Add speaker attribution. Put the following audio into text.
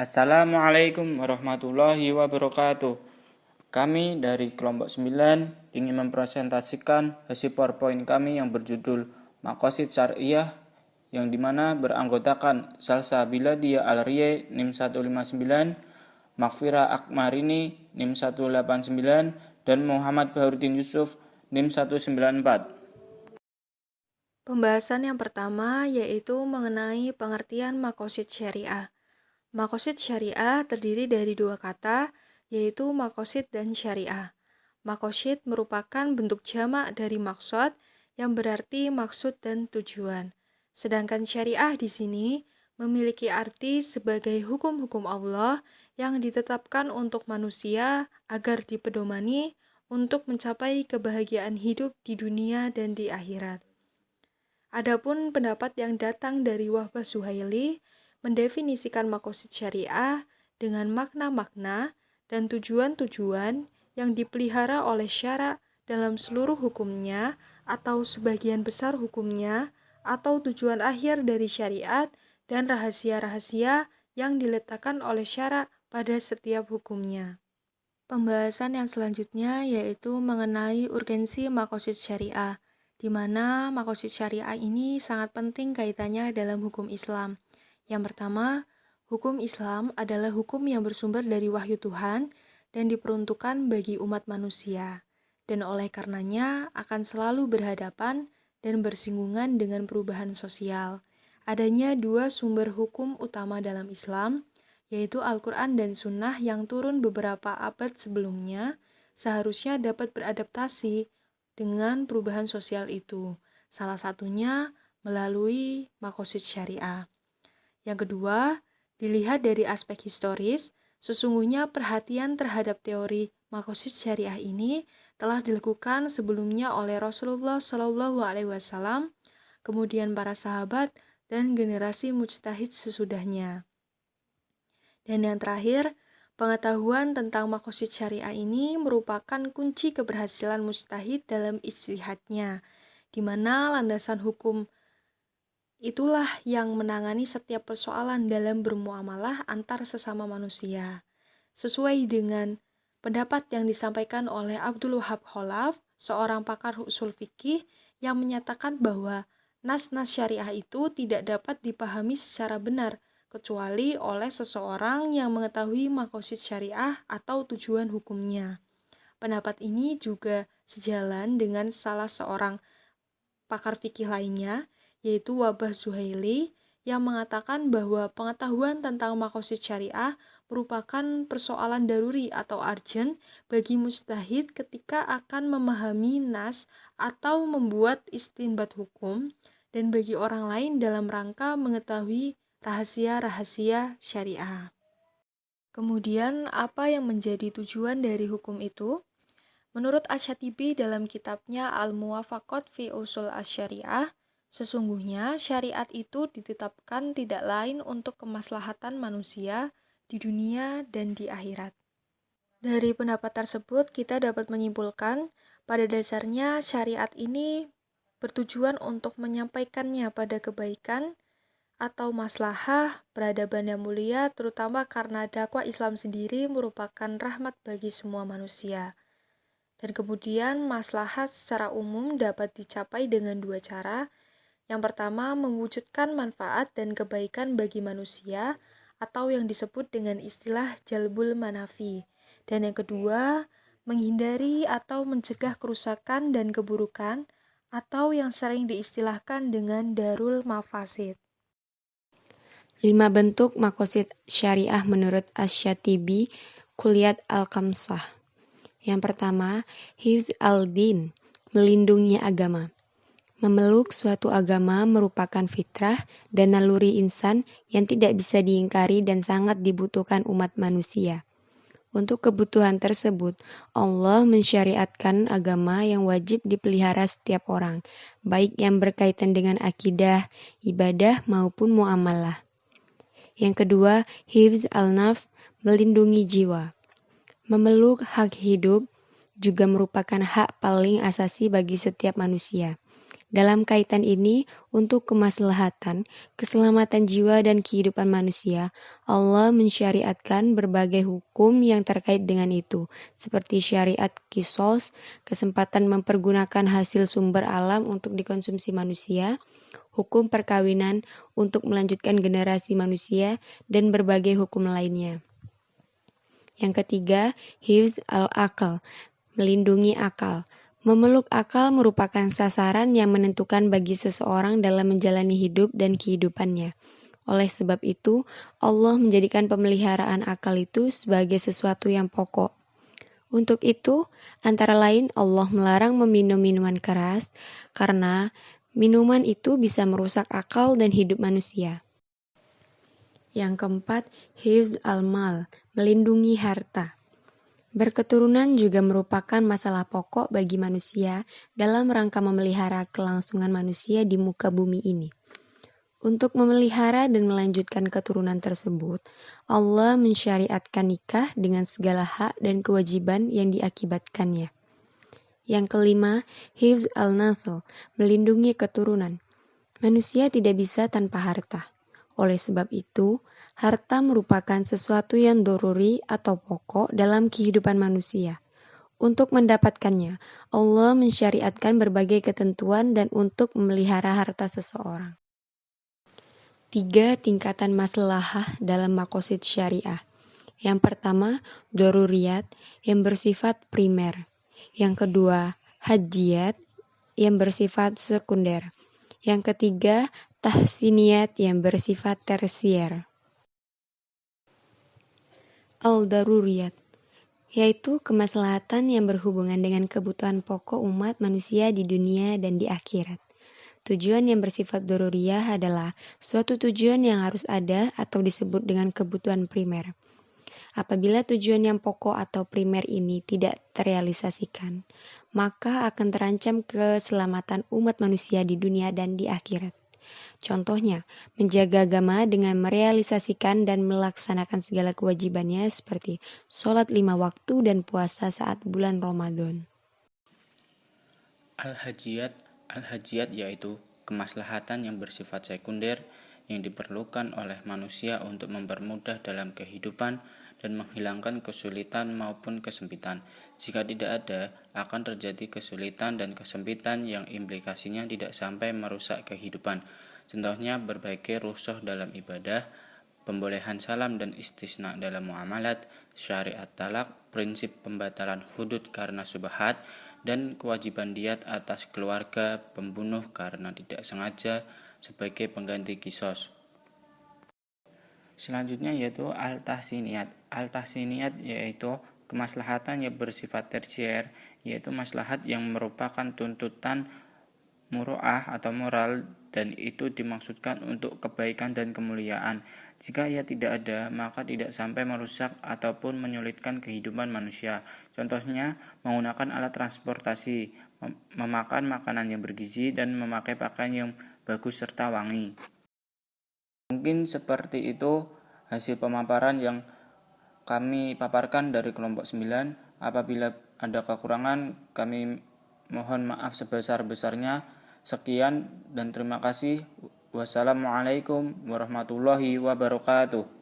Speaker 1: Assalamualaikum warahmatullahi wabarakatuh. Kami dari kelompok 9 ingin mempresentasikan hasil PowerPoint kami yang berjudul Maqasid Syariah, yang dimana beranggotakan Salsabila Dia Al-Riye NIM 159, Makfira Akmarini NIM 189, dan Muhammad Baharudin Yusuf NIM 194.
Speaker 2: Pembahasan yang pertama yaitu mengenai pengertian maqasid syariah. Maqasid syariah terdiri dari dua kata, yaitu maqasid dan syariah. Maqasid merupakan bentuk jamak dari maksud yang berarti maksud dan tujuan. Sedangkan syariah di sini memiliki arti sebagai hukum-hukum Allah yang ditetapkan untuk manusia agar dipedomani untuk mencapai kebahagiaan hidup di dunia dan di akhirat. Adapun pendapat yang datang dari Wahbah Zuhaili mendefinisikan maqasid syariah dengan makna-makna dan tujuan-tujuan yang dipelihara oleh syara dalam seluruh hukumnya atau sebagian besar hukumnya atau tujuan akhir dari syariat dan rahasia-rahasia yang diletakkan oleh syara pada setiap hukumnya. Pembahasan yang selanjutnya yaitu mengenai urgensi maqasid syariah, di mana maqasid syariah ini sangat penting kaitannya dalam hukum Islam. Yang pertama, hukum Islam adalah hukum yang bersumber dari wahyu Tuhan dan diperuntukkan bagi umat manusia, dan oleh karenanya akan selalu berhadapan dan bersinggungan dengan perubahan sosial. Adanya dua sumber hukum utama dalam Islam, yaitu Al-Quran dan Sunnah yang turun beberapa abad sebelumnya, seharusnya dapat beradaptasi dengan perubahan sosial itu, salah satunya melalui maqasid syariah. Yang kedua, dilihat dari aspek historis, sesungguhnya perhatian terhadap teori maqasid syariah ini telah dilakukan sebelumnya oleh Rasulullah SAW, kemudian para sahabat dan generasi mujtahid sesudahnya. Dan yang terakhir, pengetahuan tentang maqasid syariah ini merupakan kunci keberhasilan mujtahid dalam ijtihadnya, di mana landasan hukum itulah yang menangani setiap persoalan dalam bermuamalah antar sesama manusia. Sesuai dengan pendapat yang disampaikan oleh Abdul Wahab Khalaf, seorang pakar usul fikih, yang menyatakan bahwa nas-nas syariah itu tidak dapat dipahami secara benar kecuali oleh seseorang yang mengetahui maqasid syariah atau tujuan hukumnya. Pendapat ini juga sejalan dengan salah seorang pakar fikih lainnya, yaitu Wahbah Zuhaili, yang mengatakan bahwa pengetahuan tentang maqasid syariah merupakan persoalan daruri atau urgent bagi mujtahid ketika akan memahami nas atau membuat istinbat hukum, dan bagi orang lain dalam rangka mengetahui rahasia-rahasia syariah. Kemudian, apa yang menjadi tujuan dari hukum itu? Menurut Asy-Syatibi dalam kitabnya Al-Muwafaqat fi Ushul Asy-Syariah, sesungguhnya syariat itu ditetapkan tidak lain untuk kemaslahatan manusia di dunia dan di akhirat. Dari pendapat tersebut, kita dapat menyimpulkan pada dasarnya syariat ini bertujuan untuk menyampaikannya pada kebaikan atau maslahah, peradaban yang mulia, terutama karena dakwah Islam sendiri merupakan rahmat bagi semua manusia. Dan kemudian maslahat secara umum dapat dicapai dengan dua cara. Yang pertama, mewujudkan manfaat dan kebaikan bagi manusia, atau yang disebut dengan istilah jalbul manafi. Dan yang kedua, menghindari atau mencegah kerusakan dan keburukan, atau yang sering diistilahkan dengan darul mafasid.
Speaker 3: 5 bentuk maqasid syariah menurut Asy-Syatibi, Kulliyat Al-Khamsah. Yang pertama, hifz al-din, melindungi agama. Memeluk suatu agama merupakan fitrah dan naluri insan yang tidak bisa diingkari dan sangat dibutuhkan umat manusia. Untuk kebutuhan tersebut, Allah mensyariatkan agama yang wajib dipelihara setiap orang, baik yang berkaitan dengan akidah, ibadah maupun muamalah. Yang kedua, hifz al-nafs, melindungi jiwa. Memeluk hak hidup juga merupakan hak paling asasi bagi setiap manusia. Dalam kaitan ini, untuk kemaslahatan, keselamatan jiwa dan kehidupan manusia, Allah mensyariatkan berbagai hukum yang terkait dengan itu, seperti syariat qisas, kesempatan mempergunakan hasil sumber alam untuk dikonsumsi manusia, hukum perkawinan untuk melanjutkan generasi manusia, dan berbagai hukum lainnya. Yang ketiga, hifz al-aql, melindungi akal. Memeluk akal merupakan sasaran yang menentukan bagi seseorang dalam menjalani hidup dan kehidupannya. Oleh sebab itu, Allah menjadikan pemeliharaan akal itu sebagai sesuatu yang pokok. Untuk itu, antara lain Allah melarang meminum minuman keras karena minuman itu bisa merusak akal dan hidup manusia. Yang keempat, hifz al-mal, melindungi harta. Berketurunan juga merupakan masalah pokok bagi manusia dalam rangka memelihara kelangsungan manusia di muka bumi ini. Untuk memelihara dan melanjutkan keturunan tersebut, Allah mensyariatkan nikah dengan segala hak dan kewajiban yang diakibatkannya. Yang kelima, hifz al-nasl, melindungi keturunan. Manusia tidak bisa tanpa harta. Oleh sebab itu, harta merupakan sesuatu yang doruri atau pokok dalam kehidupan manusia. Untuk mendapatkannya, Allah mensyariatkan berbagai ketentuan dan untuk memelihara harta seseorang. 3 tingkatan maslahah dalam maqasid syariah. Yang pertama, doruriyat yang bersifat primer. Yang kedua, hajiyat yang bersifat sekunder. Yang ketiga, tahsiniyat yang bersifat tersier. Al-daruriyat, yaitu kemaslahatan yang berhubungan dengan kebutuhan pokok umat manusia di dunia dan di akhirat. Tujuan yang bersifat daruriyah adalah suatu tujuan yang harus ada atau disebut dengan kebutuhan primer. Apabila tujuan yang pokok atau primer ini tidak terrealisasikan, maka akan terancam keselamatan umat manusia di dunia dan di akhirat. Contohnya, menjaga agama dengan merealisasikan dan melaksanakan segala kewajibannya seperti sholat 5 waktu dan puasa saat bulan Ramadan.
Speaker 1: Al-hajiyat yaitu kemaslahatan yang bersifat sekunder yang diperlukan oleh manusia untuk mempermudah dalam kehidupan dan menghilangkan kesulitan maupun kesempitan. Jika tidak ada, akan terjadi kesulitan dan kesempitan yang implikasinya tidak sampai merusak kehidupan. Contohnya berbagai rukhsah dalam ibadah, pembolehan salam dan istisna dalam muamalat, syariat talak, prinsip pembatalan hudud karena subhat, dan kewajiban diat atas keluarga pembunuh karena tidak sengaja sebagai pengganti qisas. Selanjutnya yaitu al-tahsiniyat. Al-tahsiniyat yaitu kemaslahatan yang bersifat tersier, yaitu maslahat yang merupakan tuntutan muru'ah atau moral dan itu dimaksudkan untuk kebaikan dan kemuliaan. Jika ia tidak ada, maka tidak sampai merusak ataupun menyulitkan kehidupan manusia. Contohnya, menggunakan alat transportasi, memakan makanan yang bergizi, dan memakai pakaian yang bagus serta wangi. Mungkin seperti itu hasil pemaparan yang kami paparkan dari kelompok 9. Apabila ada kekurangan, kami mohon maaf sebesar-besarnya. Sekian dan terima kasih. Wassalamualaikum warahmatullahi wabarakatuh.